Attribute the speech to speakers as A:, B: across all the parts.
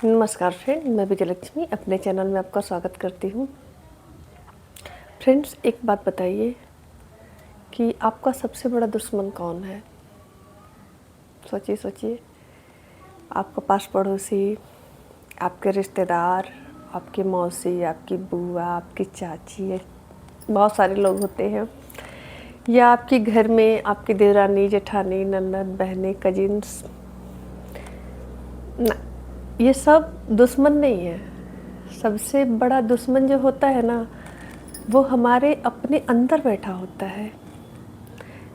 A: नमस्कार फ्रेंड, मैं विजयलक्ष्मी अपने चैनल में आपका स्वागत करती हूँ। फ्रेंड्स, एक बात बताइए कि आपका सबसे बड़ा दुश्मन कौन है? सोचिए सोचिए। आपका पास पड़ोसी, आपके रिश्तेदार, आपकी मौसी, आपकी बुआ, आपकी चाची, बहुत सारे लोग होते हैं, या आपके घर में आपकी देवरानी, जेठानी, ननद, बहनें, कजिन्स ना, ये सब दुश्मन नहीं है। सबसे बड़ा दुश्मन जो होता है ना, वो हमारे अपने अंदर बैठा होता है।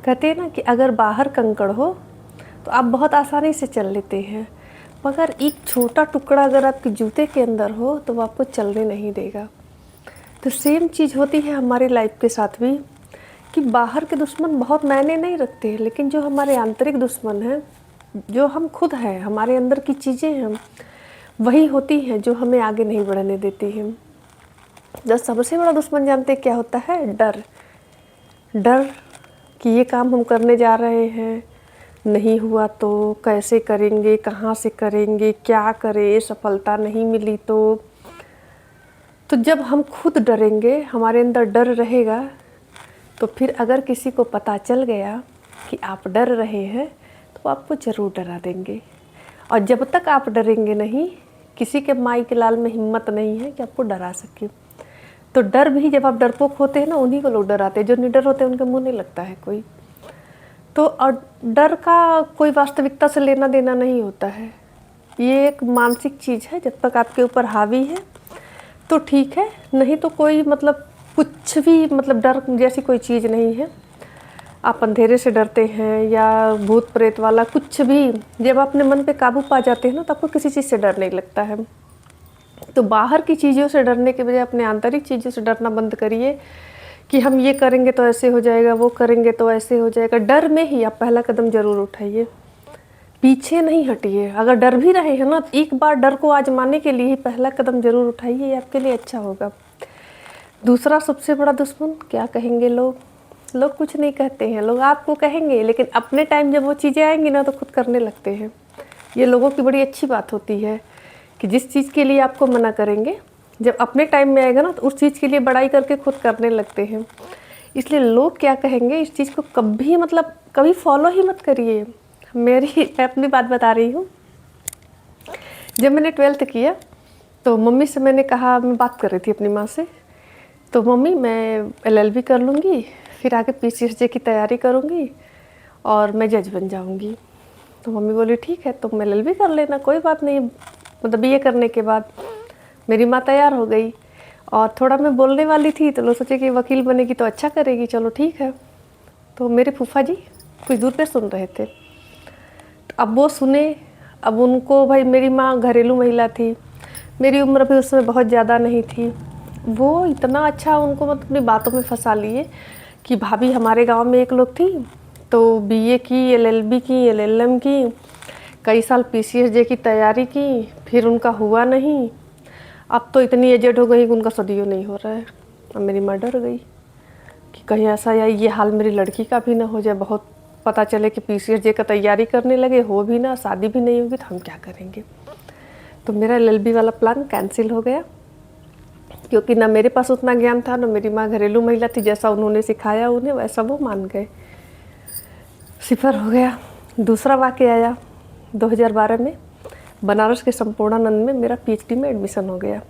A: कहते हैं ना कि अगर बाहर कंकड़ हो तो आप बहुत आसानी से चल लेते हैं, मगर एक छोटा टुकड़ा अगर आपके जूते के अंदर हो तो वो आपको चलने नहीं देगा। तो सेम चीज़ होती है हमारी लाइफ के साथ भी, कि बाहर के दुश्मन बहुत मायने नहीं रखते, लेकिन जो हमारे आंतरिक दुश्मन हैं, जो हम खुद हैं, हमारे अंदर की चीज़ें हैं, वही होती हैं जो हमें आगे नहीं बढ़ने देती हैं। जब सबसे बड़ा दुश्मन जानते क्या होता है? डर। डर कि ये काम हम करने जा रहे हैं, नहीं हुआ तो कैसे करेंगे, कहाँ से करेंगे, क्या करें, सफलता नहीं मिली तो जब हम खुद डरेंगे, हमारे अंदर डर रहेगा, तो फिर अगर किसी को पता चल गया कि आप डर रहे हैं तो आपको ज़रूर डरा देंगे। और जब तक आप डरेंगे नहीं, किसी के माई के लाल में हिम्मत नहीं है कि आपको डरा सके। तो डर भी, जब आप डरपोक होते हैं ना, उन्हीं को लोग डराते हैं। जो निडर होते हैं उनके मुंह नहीं लगता है कोई। तो और डर का कोई वास्तविकता से लेना देना नहीं होता है। ये एक मानसिक चीज़ है। जब तक आपके ऊपर हावी है तो ठीक है, नहीं तो कोई कुछ भी डर जैसी कोई चीज़ नहीं है। आप अंधेरे से डरते हैं या भूत प्रेत वाला कुछ भी, जब अपने मन पे काबू पा जाते हैं ना, तो आपको किसी चीज़ से डर नहीं लगता है। तो बाहर की चीज़ों से डरने के बजाय अपने आंतरिक चीज़ों से डरना बंद करिए कि हम ये करेंगे तो ऐसे हो जाएगा, वो करेंगे तो ऐसे हो जाएगा। डर में ही आप पहला कदम ज़रूर उठाइए, पीछे नहीं हटिए। अगर डर भी रहे हैं ना, तो एक बार डर को आजमाने के लिए ही पहला कदम ज़रूर उठाइए, ये आपके लिए अच्छा होगा। दूसरा सबसे बड़ा दुश्मन क्या कहेंगे लोग? लोग कुछ नहीं कहते हैं, लोग आपको कहेंगे, लेकिन अपने टाइम जब वो चीज़ें आएंगी ना, तो खुद करने लगते हैं। ये लोगों की बड़ी अच्छी बात होती है कि जिस चीज़ के लिए आपको मना करेंगे, जब अपने टाइम में आएगा ना, तो उस चीज़ के लिए बड़ाई करके खुद करने लगते हैं। इसलिए लोग क्या कहेंगे, इस चीज़ को कभी फॉलो ही मत करिए। मैं अपनी बात बता रही हूँ। जब मैंने 12th किया तो मम्मी से मैंने कहा, मैं बात कर रही थी अपनी माँ से, तो मम्मी मैं LLB कर लूँगी, फिर आगे PCSJ की तैयारी करूँगी और मैं जज बन जाऊँगी। तो मम्मी बोली ठीक है, तुम LLB कर लेना, कोई बात नहीं। BA करने के बाद मेरी माँ तैयार हो गई, और थोड़ा मैं बोलने वाली थी तो लोग सोचे कि वकील बनेगी तो अच्छा करेगी, चलो ठीक है। तो मेरे फूफा जी कुछ दूर पे सुन रहे थे। तो अब वो सुने, अब उनको, भाई मेरी माँ घरेलू महिला थी, मेरी उम्र भी उसमें बहुत ज़्यादा नहीं थी। वो इतना अच्छा उनको अपनी बातों में फंसा लिए कि भाभी हमारे गांव में एक लोग थी, तो BA की, LLB की, LLM की, कई साल PCSJ की तैयारी की, फिर उनका हुआ नहीं। अब तो इतनी एजेड हो गई कि उनका सदियों नहीं हो रहा है। अब मेरी माँ डर गई कि कहीं ऐसा या ये हाल मेरी लड़की का भी ना हो जाए। बहुत पता चले कि PCSJ का तैयारी करने लगे, हो भी ना, शादी भी नहीं होगी, तो हम क्या करेंगे। तो मेरा LLB वाला प्लान कैंसिल हो गया, क्योंकि ना मेरे पास उतना ज्ञान था, ना मेरी माँ घरेलू महिला थी। जैसा उन्होंने सिखाया उन्हें, वैसा वो मान गए। सिफर हो गया। दूसरा वाक़या आया 2012 में, बनारस के संपूर्णानंद में मेरा PhD में एडमिशन हो गया,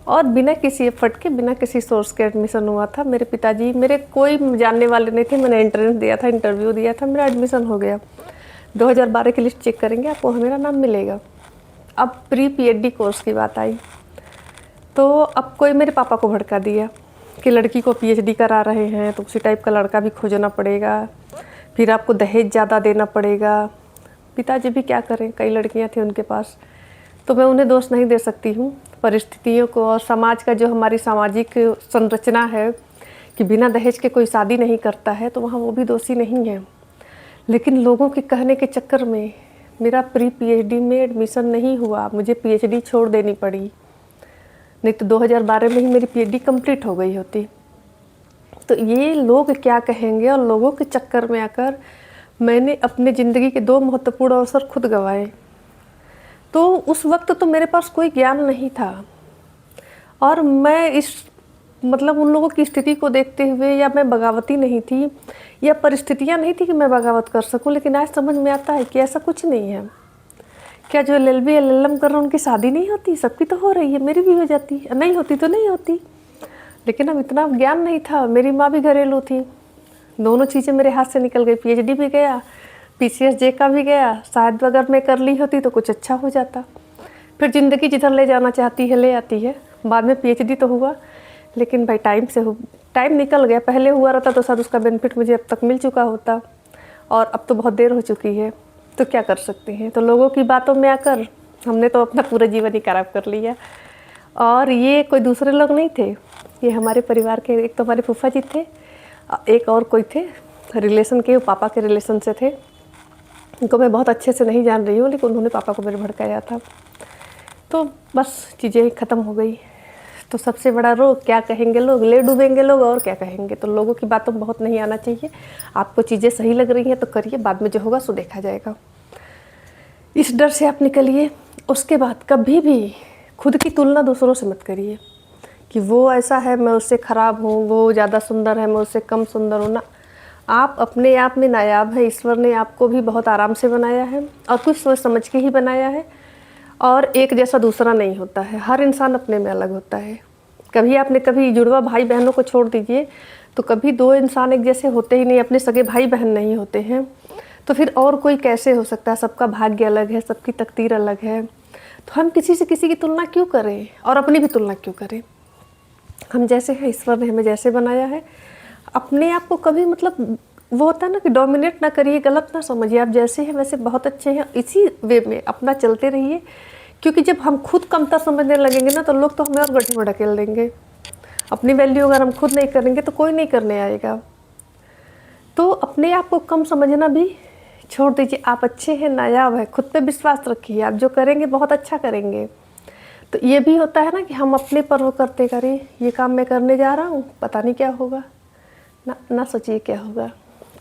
A: और बिना किसी एफर्ट के, बिना किसी सोर्स के एडमिशन हुआ था। मेरे पिताजी, मेरे कोई जानने वाले नहीं थे, मैंने एंट्रेंस दिया था, इंटरव्यू दिया था, मेरा एडमिशन हो गया। 2012 की लिस्ट चेक करेंगे, आपको मेरा नाम मिलेगा। अब प्री PhD कोर्स की बात आई, तो अब कोई मेरे पापा को भड़का दिया कि लड़की को PhD करा रहे हैं तो उसी टाइप का लड़का भी खोजना पड़ेगा, फिर आपको दहेज ज़्यादा देना पड़ेगा। पिताजी भी क्या करें, कई लड़कियां थी उनके पास, तो मैं उन्हें दोष नहीं दे सकती हूँ। परिस्थितियों को और समाज का, जो हमारी सामाजिक संरचना है कि बिना दहेज के कोई शादी नहीं करता है, तो वहाँ वो भी दोषी नहीं है। लेकिन लोगों के कहने के चक्कर में मेरा प्री PhD में एडमिशन नहीं हुआ, मुझे PhD छोड़ देनी पड़ी, नहीं तो 2012 में ही मेरी PhD कंप्लीट हो गई होती। तो ये लोग क्या कहेंगे, और लोगों के चक्कर में आकर मैंने अपने ज़िंदगी के 2 महत्वपूर्ण अवसर खुद गंवाए। तो उस वक्त तो मेरे पास कोई ज्ञान नहीं था, और मैं इस मतलब उन लोगों की स्थिति को देखते हुए, या मैं बगावती नहीं थी या परिस्थितियां नहीं थी कि मैं बगावत कर सकूं, लेकिन आज समझ में आता है कि ऐसा कुछ नहीं है। क्या जो LLB LLM कर रहे हैं उनकी शादी नहीं होती? सबकी तो हो रही है, मेरी भी हो जाती, नहीं होती तो नहीं होती। लेकिन अब इतना ज्ञान नहीं था। मेरी माँ भी घरेलू थी, दोनों चीज़ें मेरे हाथ से निकल गई। PhD भी गया, PCSJ का भी गया। शायद अगर मैं कर ली होती तो कुछ अच्छा हो जाता। फिर ज़िंदगी जिधर ले जाना चाहती है ले आती है। बाद में PhD तो हुआ, लेकिन भाई टाइम निकल गया। पहले हुआ रहता तो शायद उसका बेनिफिट मुझे अब तक मिल चुका होता, और अब तो बहुत देर हो चुकी है, तो क्या कर सकते हैं। तो लोगों की बातों में आकर हमने तो अपना पूरा जीवन ही खराब कर लिया। और ये कोई दूसरे लोग नहीं थे, ये हमारे परिवार के, एक तो हमारे फूफा जी थे, एक और कोई थे रिलेशन के, पापा के रिलेशन से थे। उनको मैं बहुत अच्छे से नहीं जान रही हूँ, लेकिन उन्होंने पापा को मेरे भड़काया था। तो बस चीज़ें ख़त्म हो गई। तो सबसे बड़ा रोग, क्या कहेंगे लोग, ले डूबेंगे लोग, और क्या कहेंगे। तो लोगों की बातों में बहुत नहीं आना चाहिए। आपको चीज़ें सही लग रही हैं तो करिए, बाद में जो होगा सो देखा जाएगा। इस डर से आप निकलिए। उसके बाद कभी भी खुद की तुलना दूसरों से मत करिए कि वो ऐसा है मैं उससे ख़राब हूँ, वो ज़्यादा सुंदर है मैं उससे कम सुंदर हूँ ना। आप अपने आप में नायाब है। ईश्वर ने आपको भी बहुत आराम से बनाया है, और कुछ सोच समझ के ही बनाया है। और एक जैसा दूसरा नहीं होता है, हर इंसान अपने में अलग होता है। कभी जुड़वा भाई बहनों को छोड़ दीजिए, तो कभी दो इंसान एक जैसे होते ही नहीं, अपने सगे भाई बहन नहीं होते हैं, तो फिर और कोई कैसे हो सकता है। सबका भाग्य अलग है, सबकी तकदीर अलग है। तो हम किसी से किसी की तुलना क्यों करें, और अपनी भी तुलना क्यों करें। हम जैसे हैं, ईश्वर ने हमें जैसे बनाया है। अपने आप को कभी मतलब वो होता है ना कि डोमिनेट ना करिए, गलत ना समझिए। आप जैसे हैं वैसे बहुत अच्छे हैं, इसी वे में अपना चलते रहिए। क्योंकि जब हम खुद कमतर समझने लगेंगे ना, तो लोग तो हमें और गड्ढे में ढकेल देंगे। अपनी वैल्यू अगर हम खुद नहीं करेंगे तो कोई नहीं करने आएगा। तो अपने आप को कम समझना भी छोड़ दीजिए। आप अच्छे हैं, नायाब है, खुद पे विश्वास रखिए। आप जो करेंगे बहुत अच्छा करेंगे। तो ये भी होता है ना कि हम अपने पर वो करते करें, ये काम मैं करने जा रहा हूँ, पता नहीं क्या होगा। ना सोचिए क्या होगा,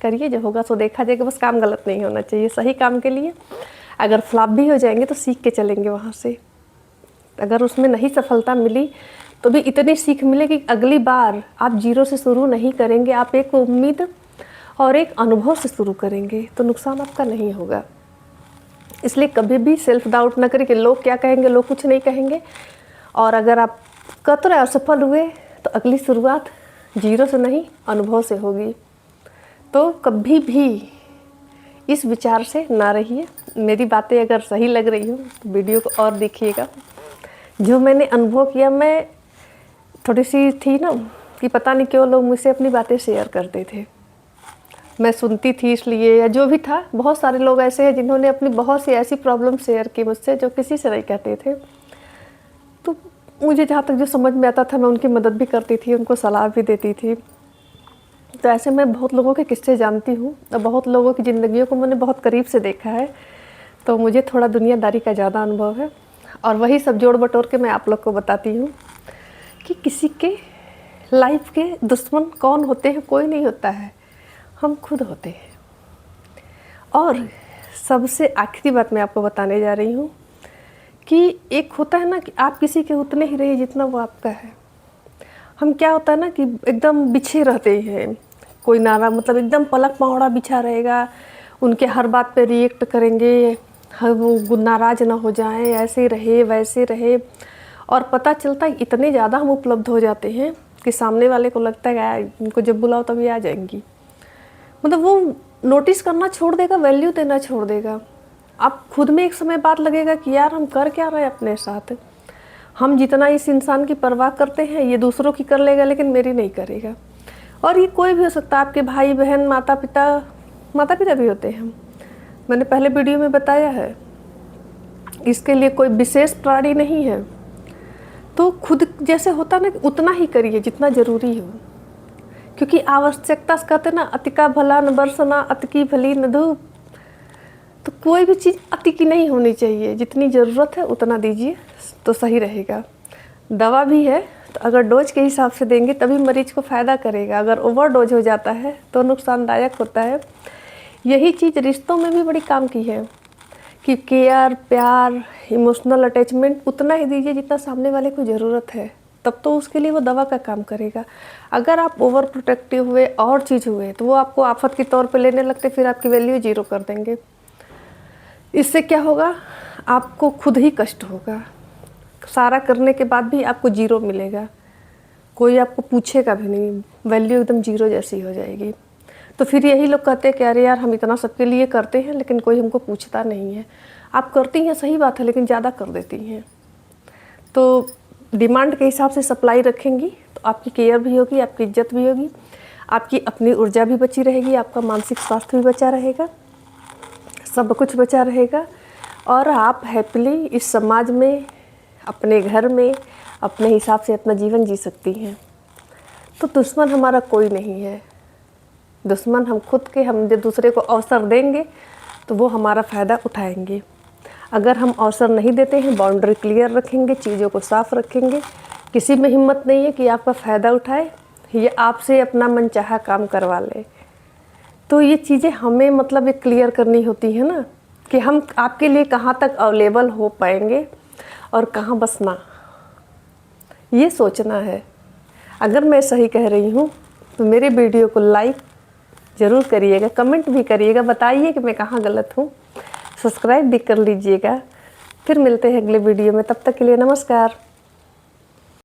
A: करिए, जो होगा सो देखा जाएगा। बस काम गलत नहीं होना चाहिए। सही काम के लिए अगर फ्लॉप भी हो जाएंगे तो सीख के चलेंगे वहाँ से। अगर उसमें नहीं सफलता मिली तो भी इतनी सीख मिलेगी कि अगली बार आप जीरो से शुरू नहीं करेंगे, आप एक उम्मीद और एक अनुभव से शुरू करेंगे, तो नुकसान आपका नहीं होगा। इसलिए कभी भी सेल्फ डाउट ना करें कि लोग क्या कहेंगे, लोग कुछ नहीं कहेंगे। और अगर आप कतरे असफल हुए तो अगली शुरुआत जीरो से नहीं, अनुभव से होगी। तो कभी भी इस विचार से ना रहिए। मेरी बातें अगर सही लग रही हो तो वीडियो को और देखिएगा। जो मैंने अनुभव किया, मैं थोड़ी सी थी ना कि पता नहीं क्यों लोग मुझसे अपनी बातें शेयर करते थे, मैं सुनती थी इसलिए, या जो भी था। बहुत सारे लोग ऐसे हैं जिन्होंने अपनी बहुत सी ऐसी प्रॉब्लम शेयर की मुझसे, जो किसी से नहीं कहते थे। तो मुझे जहाँ तक जो समझ में आता था मैं उनकी मदद भी करती थी, उनको सलाह भी देती थी। तो ऐसे मैं बहुत लोगों के किस्से जानती हूँ, और बहुत लोगों की ज़िंदगियों को मैंने बहुत करीब से देखा है। तो मुझे थोड़ा दुनियादारी का ज़्यादा अनुभव है, और वही सब जोड़ बटोर के मैं आप लोग को बताती हूँ कि किसी के लाइफ के दुश्मन कौन होते हैं। कोई नहीं होता है, हम खुद होते हैं। और सबसे आखिरी बात मैं आपको बताने जा रही हूँ कि एक होता है ना कि आप किसी के उतने ही रहिए जितना वो आपका है। हम क्या होता है ना कि एकदम बिछे रहते हैं, कोई नारा मतलब एकदम पलक पहौड़ा बिछा रहेगा, उनके हर बात पे रिएक्ट करेंगे, वो नाराज़ ना हो जाएं, ऐसे रहे वैसे रहे। और पता चलता है इतने ज़्यादा हम उपलब्ध हो जाते हैं कि सामने वाले को लगता है इनको जब बुलाओ तभी आ जाएंगी। मतलब वो नोटिस करना छोड़ देगा, वैल्यू देना छोड़ देगा। आप खुद में एक समय बाद लगेगा कि यार हम कर क्या रहे हैं अपने साथ। हम जितना इस इंसान की परवाह करते हैं ये दूसरों की कर लेगा, लेकिन मेरी नहीं करेगा। और ये कोई भी हो सकता है, आपके भाई बहन, माता पिता भी होते हैं। मैंने पहले वीडियो में बताया है, इसके लिए कोई विशेष प्राणी नहीं है। तो खुद जैसे होता ना उतना ही करिए जितना ज़रूरी हो। क्योंकि आवश्यकता से कहते ना, अति का भला न बरसना, अति की भली न धूप। तो कोई भी चीज़ अति की नहीं होनी चाहिए, जितनी ज़रूरत है उतना दीजिए तो सही रहेगा। दवा भी है तो अगर डोज के हिसाब से देंगे तभी मरीज को फ़ायदा करेगा। अगर ओवर डोज हो जाता है तो नुकसानदायक होता है। यही चीज़ रिश्तों में भी बड़ी काम की है कि केयर, प्यार, इमोशनल अटैचमेंट उतना ही दीजिए जितना सामने वाले को ज़रूरत है, तब तो उसके लिए वो दवा का काम करेगा। अगर आप ओवर प्रोटेक्टिव हुए और चीज़ हुए तो वो आपको आफत के तौर पे लेने लगते, फिर आपकी वैल्यू 0 कर देंगे। इससे क्या होगा, आपको खुद ही कष्ट होगा, सारा करने के बाद भी आपको 0 मिलेगा, कोई आपको पूछेगा भी नहीं, वैल्यू एकदम 0 जैसी हो जाएगी। तो फिर यही लोग कहते हैं कि अरे यार हम इतना सबके लिए करते हैं लेकिन कोई हमको पूछता नहीं है। आप करती हैं सही बात है, लेकिन ज़्यादा कर देती हैं। तो डिमांड के हिसाब से सप्लाई रखेंगी तो आपकी केयर भी होगी, आपकी इज्जत भी होगी, आपकी अपनी ऊर्जा भी बची रहेगी, आपका मानसिक स्वास्थ्य भी बचा रहेगा, सब कुछ बचा रहेगा और आप हैप्पीली इस समाज में, अपने घर में, अपने हिसाब से अपना जीवन जी सकती हैं। तो दुश्मन हमारा कोई नहीं है, दुश्मन हम खुद के। हम जब दूसरे को अवसर देंगे तो वो हमारा फ़ायदा उठाएंगे। अगर हम अवसर नहीं देते हैं, बाउंड्री क्लियर रखेंगे, चीज़ों को साफ रखेंगे, किसी में हिम्मत नहीं है कि आपका फ़ायदा उठाए, ये आपसे अपना मनचाहा काम करवा ले। तो ये चीज़ें हमें मतलब एक क्लियर करनी होती है ना, कि हम आपके लिए कहाँ तक अवेलेबल हो पाएंगे और कहाँ बसना, ये सोचना है। अगर मैं सही कह रही हूँ तो मेरे वीडियो को लाइक ज़रूर करिएगा, कमेंट भी करिएगा, बताइए कि मैं कहाँ गलत हूँ, सब्सक्राइब भी कर लीजिएगा। फिर मिलते हैं अगले वीडियो में, तब तक के लिए नमस्कार।